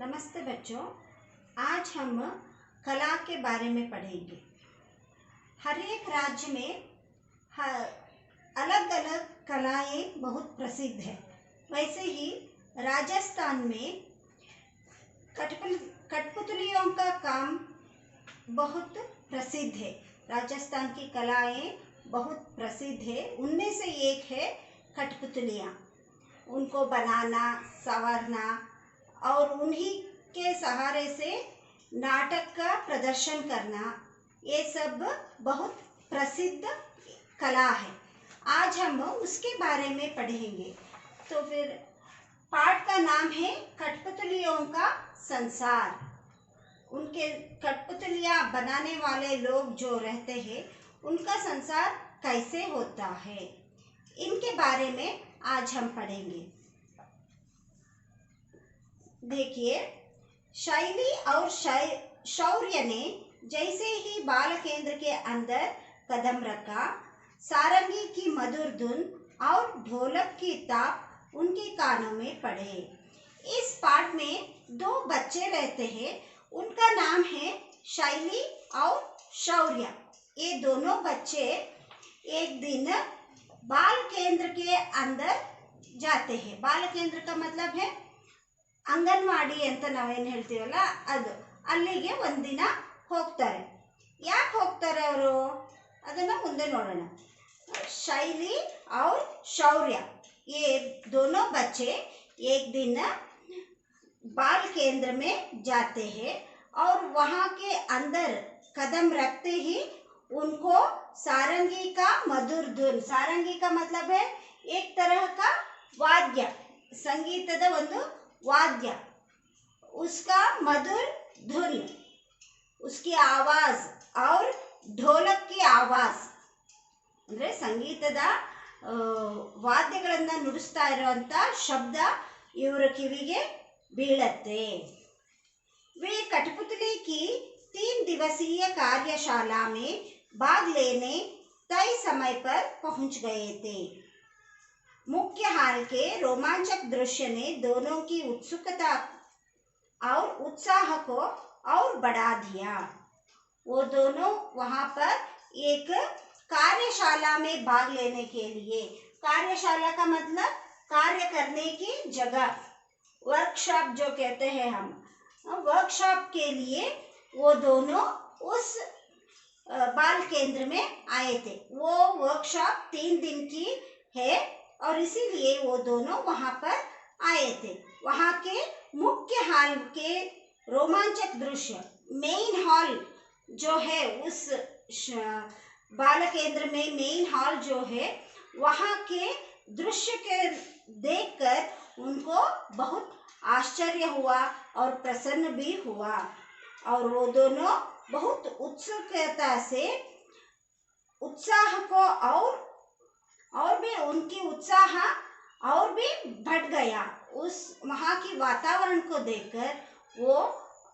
नमस्ते बच्चों। आज हम कला के बारे में पढ़ेंगे। हर एक राज्य में अलग अलग कलाएं बहुत प्रसिद्ध है। वैसे ही राजस्थान में कठपुतलियों का काम बहुत प्रसिद्ध है। राजस्थान की कलाएं बहुत प्रसिद्ध है। उनमें से एक है कठपुतलियाँ। उनको बनाना, संवारना और उन्हीं के सहारे से नाटक का प्रदर्शन करना, ये सब बहुत प्रसिद्ध कला है। आज हम उसके बारे में पढ़ेंगे। तो फिर पाठ का नाम है कठपुतलियों का संसार। उनके कठपुतलियाँ बनाने वाले लोग जो रहते हैं, उनका संसार कैसे होता है, इनके बारे में आज हम पढ़ेंगे। देखिए, शैली और शौर्य ने जैसे ही बाल केंद्र के अंदर कदम रखा, सारंगी की मधुर धुन और ढोलक की ताप उनके कानों में पड़े। इस पाठ में दो बच्चे रहते हैं। उनका नाम है शैली और शौर्य। ये दोनों बच्चे एक दिन बाल केंद्र के अंदर जाते हैं। बाल केंद्र का मतलब है ಅಂಗನವಾಡಿ ಅಂತ ನಾವೇನು ಹೇಳ್ತೀವಲ್ಲ ಅದು. ಅಲ್ಲಿಗೆ ಒಂದಿನ ಹೋಗ್ತಾರೆ. ಯಾಕೆ ಹೋಗ್ತಾರೆ ಅವರು ಅದನ್ನು ಮುಂದೆ ನೋಡೋಣ. शैली और शौर्य, ये दोनों बच्चे एक दिन बाल केंद्र में जाते हैं और वहाँ के अंदर कदम रखते ही उनको सारंगी का मधुर धुन, सारंगी का मतलब है एक तरह का वाद्य, संगीतದ ಒಂದು वाद्य, उसका मधुर धुन, उसकी आवाज और ढोलक की आवाज ಅಂದ್ರೆ ಸಂಗೀತದ ವಾದ್ಯಗಳನ್ನು ನುಡಿಸ್ತಾ ಇರುವಂತ ಶಬ್ದ ಇವರ ಕಿವಿಗೆ ಬೀಳತ್ತೆ। वे कठपुतली की 3 दिवसीय कार्यशाला में भाग लेने तय समय पर पहुंच गए थे। मुख्य हाल के रोमांचक दृश्य ने दोनों की उत्सुकता और उत्साह को और बढ़ा दिया। वो दोनों वहाँ पर एक कार्यशाला में भाग लेने के लिए, कार्यशाला का मतलब कार्य करने की जगह, वर्कशॉप जो कहते हैं हम, वर्कशॉप के लिए वो दोनों उस बाल केंद्र में आए थे। वो वर्कशॉप 3 दिन की है और इसीलिए वो दोनों वहाँ पर आए थे। वहाँ के मुख्य हाल के रोमांचक दृश्य, मेन हॉल जो है, उस बाल केंद्र में मेन हॉल जो है, वहाँ के दृश्य के देखकर उनको बहुत आश्चर्य हुआ और प्रसन्न भी हुआ और वो दोनों बहुत उत्सुकता से उत्साह को और भी उनकी उत्साह और भी बढ़ गया। उस वहाँ की वातावरण को देखकर वो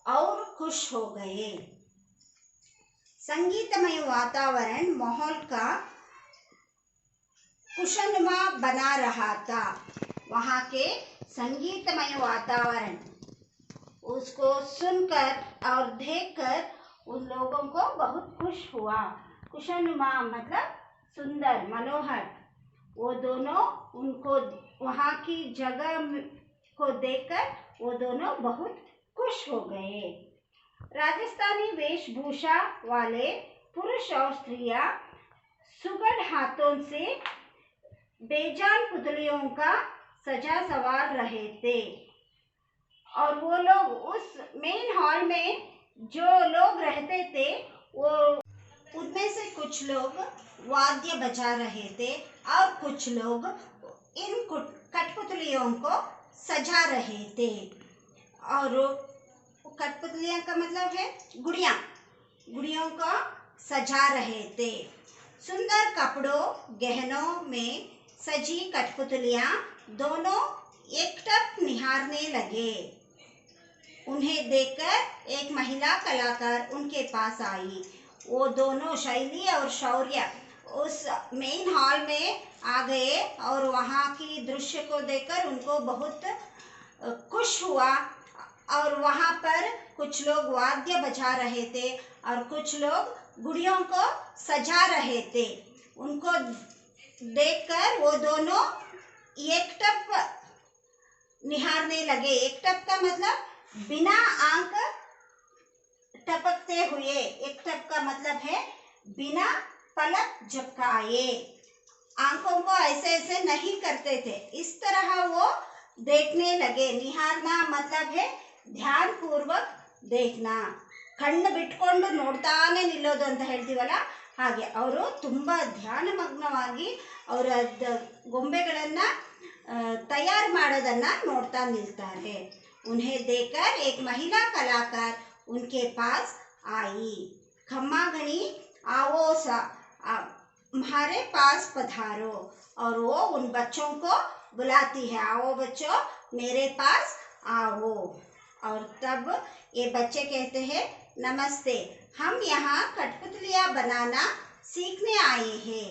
और खुश हो गए। संगीतमय वातावरण माहौल का खुशनुमा बना रहा था। वहाँ के संगीतमय वातावरण, उसको सुनकर और देखकर उन लोगों को बहुत खुश हुआ। खुशनुमा मतलब सुंदर, मनोहर। वो दोनों उनको वहाँ की जगह को देखकर वो दोनों बहुत खुश हो गए। राजस्थानी वेशभूषा वाले पुरुष और स्त्रियां सुगढ़ हाथों से बेजान पुतलियों का सजा सवार रहे थे और वो लोग उस मेन हॉल में जो लोग रहते थे, वो उनमें से कुछ लोग वाद्य बजा रहे थे और कुछ लोग इन कठपुतलियों को सजा रहे थे। और कठपुतलियाँ का मतलब है गुड़िया, गुड़ियों को सजा रहे थे। सुंदर कपड़ों गहनों में सजी कठपुतलियाँ दोनों एकटक निहारने लगे। उन्हें देखकर एक महिला कलाकार उनके पास आई। वो दोनों शैली और शौर्य उस मेन हॉल में आ गए और वहाँ की दृश्य को देखकर उनको बहुत खुश हुआ और वहाँ पर कुछ लोग वाद्य बजा रहे थे और कुछ लोग गुड़ियों को सजा रहे थे। उनको देखकर वो दोनों एकटप निहारने लगे। एकटप का मतलब बिना आंख टपकते हुए। एकटप का मतलब है बिना पलक झपकाए। आंखों को ऐसे ऐसे नहीं करते थे, इस तरह वो देखने लगे। निहारना मतलब है ध्यान पूर्वक देखना। ಕಣ್ಣು ಬಿಟ್ಕೊಂಡು ನೋಡ್ತಾನೆ ನಿಲ್ಲೋದು ಅಂತ ಹೇಳ್ತೀವಲ್ಲ, ಹಾಗೆ ಅವರು ತುಂಬ ಧ್ಯಾನಮಗ್ನವಾಗಿ ಅವರ ಗೊಂಬೆಗಳನ್ನು ತಯಾರು ಮಾಡೋದನ್ನು ನೋಡ್ತಾ ನಿಲ್ತಾರೆ। उन्हें देखकर एक महिला कलाकार उनके पास आई। खम्मा गणी आओ सा हमारे पास पधारो। और वो उन बच्चों को बुलाती है, आओ बच्चों मेरे पास आओ। और तब ये बच्चे कहते हैं नमस्ते, हम यहाँ कठपुतलियाँ बनाना सीखने आए हैं।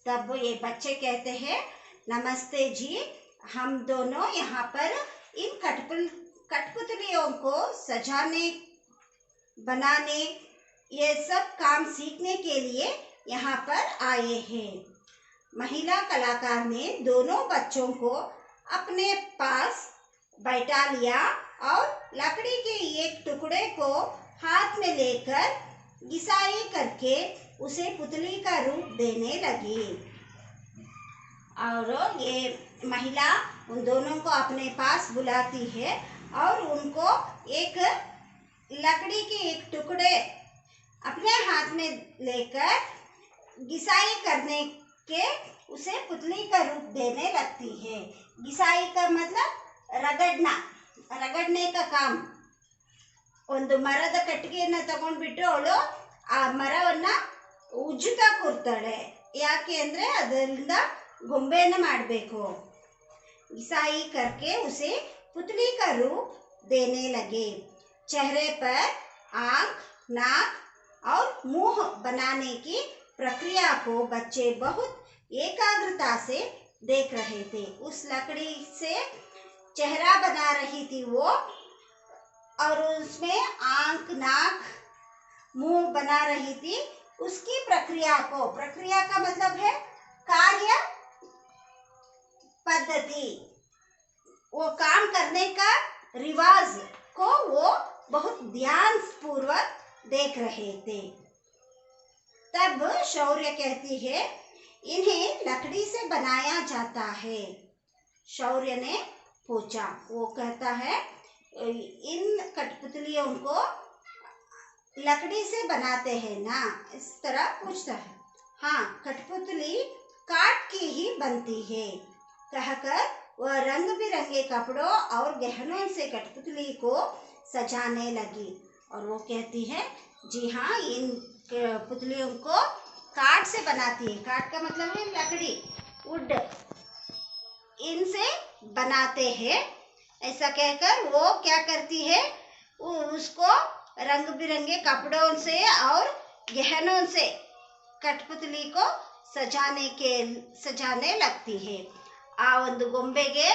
तब ये बच्चे कहते हैं नमस्ते जी, हम दोनों यहाँ पर इन कठपुतलियों को सजाने बनाने ये सब काम सीखने के लिए यहाँ पर आए हैं। महिला कलाकार ने दोनों बच्चों को अपने पास बैठा लिया और लकड़ी के एक टुकड़े को हाथ में लेकर घिसाई करके उसे पुतली का रूप देने लगी। और ये महिला उन दोनों को अपने पास बुलाती है और उनको एक लकड़ी के एक टुकड़े अपने हाथ में लेकर घिसाई करने के उसे पुतली का रूप देने लगती है। घिसाई का मतलब रगड़ना, रगड़ने का काम। ಒಂದು ಮರದ ಕಟ್ಟಿಗೆಯನ್ನು ತಗೊಂಡ್ಬಿಟ್ಟು ಅವಳು ಆ ಮರವನ್ನು ಉಜ್ಜುತ್ತಾ ಕೂರ್ತಾಳೆ। ಯಾಕೆ ಅಂದರೆ ಅದರಿಂದ ಗೊಂಬೆಯನ್ನು ಮಾಡಬೇಕು। घिसाई करके उसे पुतली का रूप देने लगे। चेहरे पर आँख, नाक और मुंह बनाने की प्रक्रिया को बच्चे बहुत एकाग्रता से देख रहे थे। उस लकड़ी से चेहरा बना रही थी वो, और उसमें आँख, नाक, मुंह बना रही थी। उसकी प्रक्रिया को, प्रक्रिया का मतलब है कार्य पद्धति, वो काम करने का रिवाज को वो बहुत ध्यान पूर्वक देख रहे थे। तब शौर्य कहती है इन्हें लकड़ी से बनाया जाता है। शौर्य ने पूछा, वो कहता है इन कठपुतलियों को लकड़ी से बनाते हैं ना, इस तरह पूछता है। हाँ, कठपुतली काट की ही बनती है, कहकर वह रंग बिरंगे कपड़ों और गहनों से कठपुतली को सजाने लगी। और वो कहती है जी हाँ, इन पुतलियों को काठ से बनाती है। काठ का मतलब है लकड़ी, वुड, इनसे बनाते हैं। ऐसा कहकर वो क्या करती है, उसको रंग बिरंगे कपड़ों से और गहनों से कठपुतली को सजाने लगती है। ಆ ಒಂದು ಗೊಂಬೆಗೆ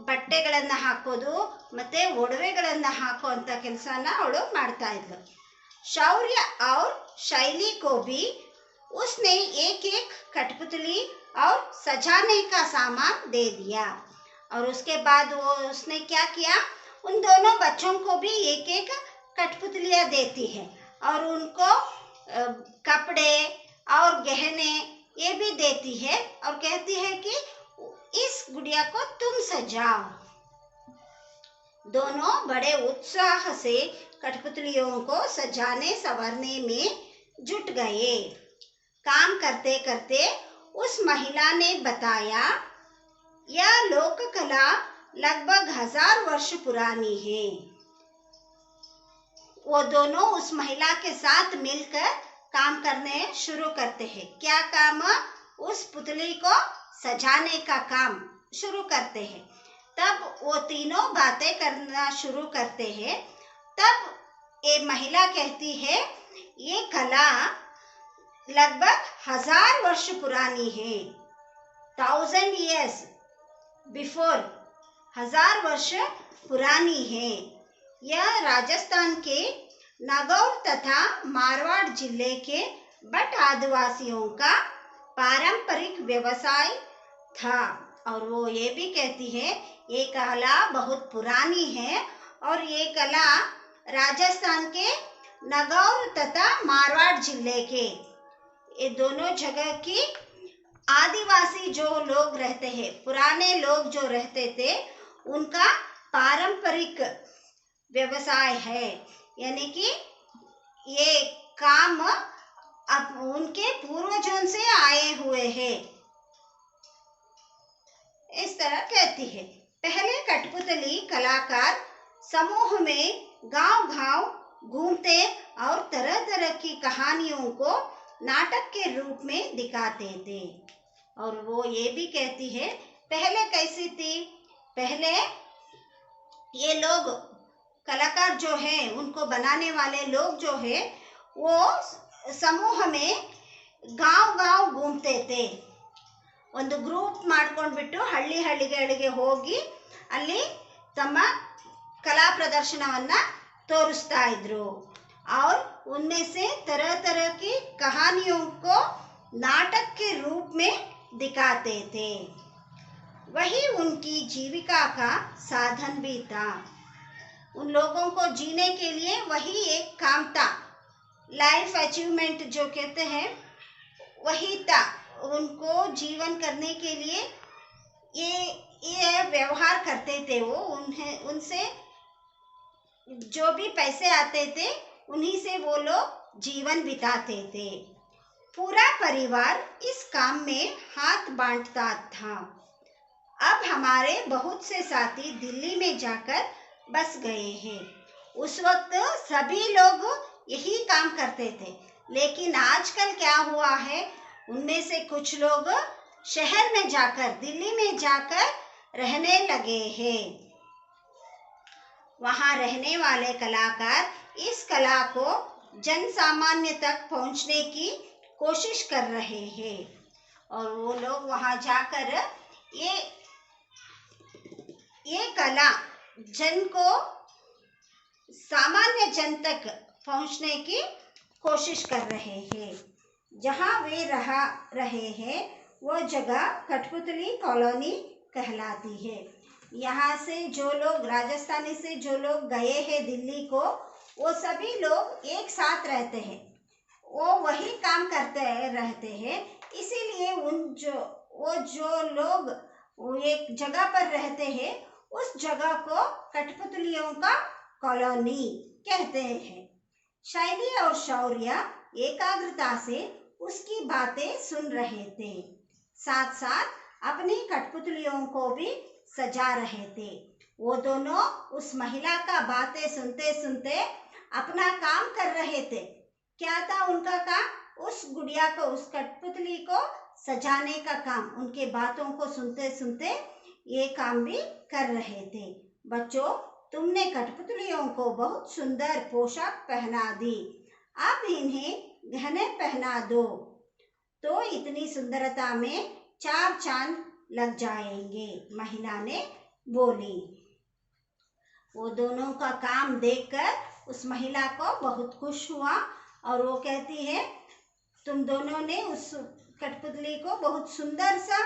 ಬಟ್ಟೆಗಳನ್ನು ಹಾಕೋದು ಮತ್ತು ಒಡವೆಗಳನ್ನು ಹಾಕುವಂಥ ಕೆಲಸನ ಅವಳು ಮಾಡ್ತಾ ಇದ್ಲು। शौर्य और शैली को भी उसने एक एक कठपुतली और सजाने का सामान दे दिया। और उसके बाद वो उसने क्या किया, उन दोनों बच्चों को भी एक एक कठपुतलियाँ देती है और उनको कपड़े और गहने ये भी देती है और कहती है कि इस गुड़िया को तुम सजाओ। दोनों बड़े उत्साह से कठपुतलियों को सजाने संवरने में जुट गए। काम करते करते उस महिला ने बताया यह लोक कला लगभग 1000 वर्ष पुरानी है। वो दोनों उस महिला के साथ मिलकर काम करने शुरू करते हैं। क्या काम? उस पुतली को सजाने का काम शुरू करते हैं। तब वो तीनों बातें करना शुरू करते हैं। तब ये महिला कहती है ये कला लगभग 1000 वर्ष पुरानी है। 1000 years बिफोर, 1000 वर्ष पुरानी है। यह राजस्थान के नागौर तथा मारवाड़ जिले के बट आदिवासियों का पारंपरिक व्यवसाय था। और वो ये भी कहती है ये कला बहुत पुरानी है और ये कला राजस्थान के नागौर तथा मारवाड़ जिले के ये दोनों जगह की आदिवासी जो लोग रहते हैं, पुराने लोग जो रहते थे, उनका पारंपरिक व्यवसाय है। यानी कि ये काम अब उनके पूर्वजों से आए हुए हैं, इस तरह कहती है। पहले कठपुतली कलाकार समूह में गांव-गांव घूमते और तरह तरह की कहानियों को नाटक के रूप में दिखाते थे। और वो ये भी कहती है पहले कैसी थी, पहले ये लोग कलाकार जो है, उनको बनाने वाले लोग जो है, वो समूह में गांव-गांव घूमते थे। ಒಂದು ಗ್ರೂಪ್ ಮಾಡ್ಕೊಂಡ್ಬಿಟ್ಟು ಹಳ್ಳಿಗಳಿಗೆ ಹೋಗಿ ಅಲ್ಲಿ ತಮ್ಮ कला प्रदर्शनवನ್ನ तोरिस्ता इದ್ರು। और उनमें से तरह तरह की कहानियों को नाटक के रूप में दिखाते थे। वही उनकी जीविका का साधन भी था। उन लोगों को जीने के लिए वही एक काम था, लाइफ अचीवमेंट जो कहते हैं वही था। उनको जीवन करने के लिए ये व्यवहार करते थे। वो उनसे जो भी पैसे आते थे उन्हीं से वो लोग जीवन बिताते थे। पूरा परिवार इस काम में हाथ बांटता था। अब हमारे बहुत से साथी दिल्ली में जाकर बस गए हैं। उस वक्त सभी लोग यही काम करते थे, लेकिन आजकल क्या हुआ है, उनमें से कुछ लोग शहर में जाकर, दिल्ली में जाकर रहने लगे हैं। वहाँ रहने वाले कलाकार इस कला को जन सामान्य तक पहुँचने की कोशिश कर रहे हैं। और वो लोग वहाँ जाकर ये कला जन को, सामान्य जन तक पहुँचने की कोशिश कर रहे हैं। जहाँ वे रहे हैं वो जगह कठपुतली कॉलोनी कहलाती है। यहाँ से जो लोग, राजस्थानी से जो लोग गए हैं दिल्ली को, वो सभी लोग एक साथ रहते हैं, वो वही काम करते रहते हैं। इसीलिए जो लोग वो एक जगह पर रहते हैं, उस जगह को कठपुतलियों का कॉलोनी कहते हैं। शैली और शौर्य एकाग्रता से उसकी बातें सुन रहे थे, साथ साथ अपनी कठपुतलियों को भी सजा रहे थे। वो दोनों उस महिला का बातें सुनते सुनते अपना काम कर रहे थे। क्या था उनका काम? उस गुड़िया को, उस कठपुतली को सजाने का काम। उनके बातों को सुनते सुनते ये काम भी कर रहे थे। बच्चों, तुमने कठपुतलियों को बहुत सुंदर पोशाक पहना दी, अब इन्हें गहने पहना दो तो इतनी सुंदरता में 4 चांद लग जाएंगे, महिला ने बोली। वो दोनों का काम देखकर उस महिला को बहुत खुश हुआ और वो कहती है तुम दोनों ने उस कठपुतली को बहुत सुंदर सा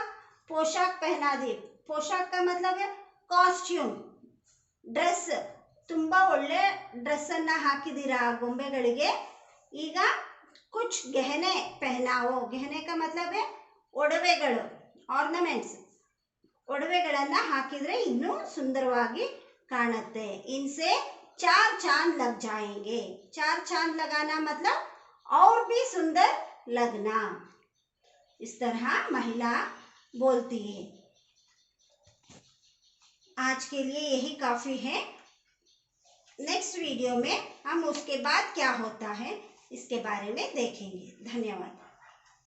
पोशाक पहना दी। पोशाक का मतलब है ಕಾಸ್ಟ್ಯೂಮ್, ಡ್ರೆಸ್। ತುಂಬ ಒಳ್ಳೆ ಡ್ರೆಸ್ಸನ್ನು ಹಾಕಿದ್ದೀರಾ ಆ ಗೊಂಬೆಗಳಿಗೆ। ಈಗ ಕುಚ್ ಗೆಹನೆ ಪೆಹನಾವೋ, ಗೆಹನೆ का मतलब है ಒಡವೆಗಳು, ಆರ್ನಮೆಂಟ್ಸ್। ಒಡವೆಗಳನ್ನು ಹಾಕಿದರೆ ಇನ್ನೂ ಸುಂದರವಾಗಿ ಕಾಣುತ್ತೆ। इनसे 4 चांद लग जाएंगे। 4 चांद लगाना मतलब और भी सुंदर लगना। इस तरह महिला बोलती है। आज के लिए यही काफ़ी है। नेक्स्ट वीडियो में हम उसके बाद क्या होता है इसके बारे में देखेंगे। धन्यवाद।